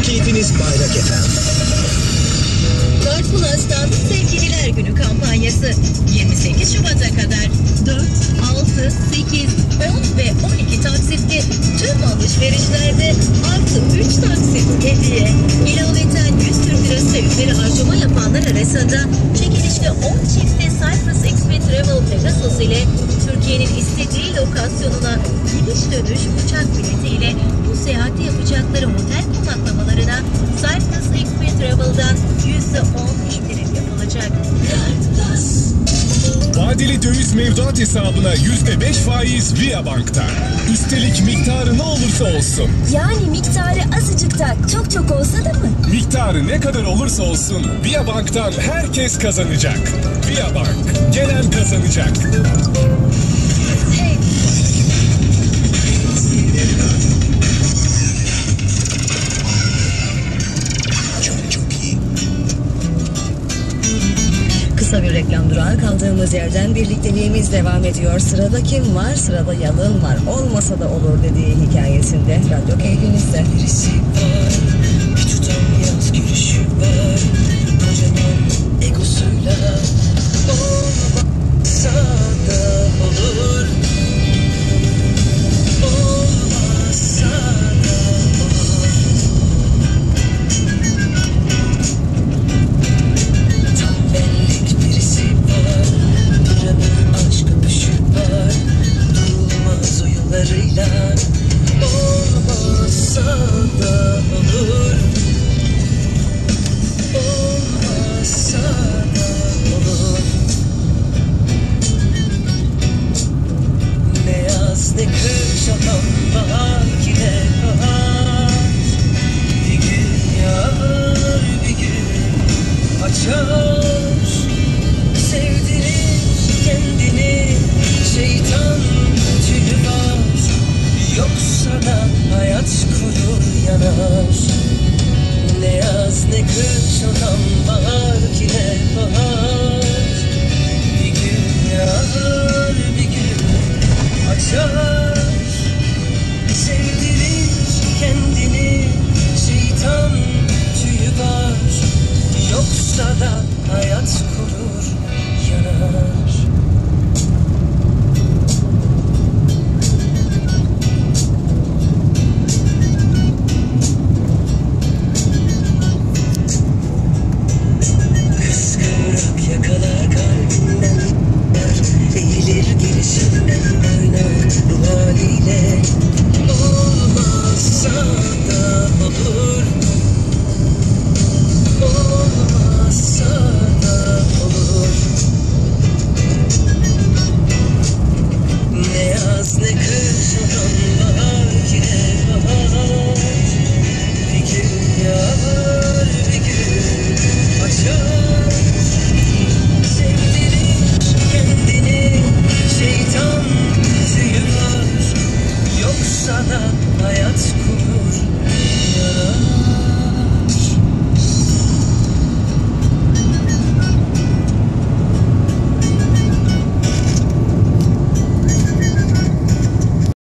keyfiniz Bayrak FM. Dört Plus'tan Sevgililer Günü kampanyası 28 Şubat'a kadar 4, 6, 8, 10 ve 12 taksitli tüm alışverişlerde artı 3 taksit hediye. İlaveten 100 Türk Lirası ve üzeri harcama yapanlar arasında çekilişte 10 çifte Cyprus XP Travel Pegasus ile Türkiye'nin istediği lokasyonuna gidiş dönüş uçak biletiyle bu seyahati yapacakları otel konaklamalarına Cyprus XP Travel'dan %10 indirim yapılacak. Vadeli döviz mevduat hesabına %5 faiz Via Bank'ta. Üstelik miktarı ne olursa olsun. Yani miktarı azıcık da çok olsa da mı? Miktarı ne kadar olursa olsun Via Bank'tan herkes kazanacak. Via Bank, gelen kazanacak. Kısa bir reklam durağı, kaldığımız yerden birlikteliğimiz devam ediyor. Sırada kim var? Sırada Yalın var. Olmasa da olur dediği hikayesinde. Radyo keyfinizde. Birisi var, bir tutamaz gülüşü var. Kocanın egosuyla olmasa da olur. Olmasa da olur. Tam benlik birisi var. Paranın aşk öpüşü var. Durulmaz o yollarıyla. Olmasa da olur. Olmasa da olur. Ne yaz ne kış olan bahar yine bahar. Bir gün yağar bir gün açar. Sevdirir kendini şeytan tülü var. Yoksa da hayat kurur yanar. Ne yaz ne kış olan bahar ki ne bahar. Bir gün yağar bir gün açar. Sevdirir kendini şeytan tüyü var. Yoksa da hayat kurur yanar. Kıskıvrak yakalar kalbinden eğilir girişinden oynar bu haliyle. Olmazsa da olur. Olmazsa da olur. Ne yaz ne kış olan bahar ki ne bahar. Bir gün yağar bir gün açar. Sevdirir kendini şeytan tüyü var. Yoksa da hayat kurur.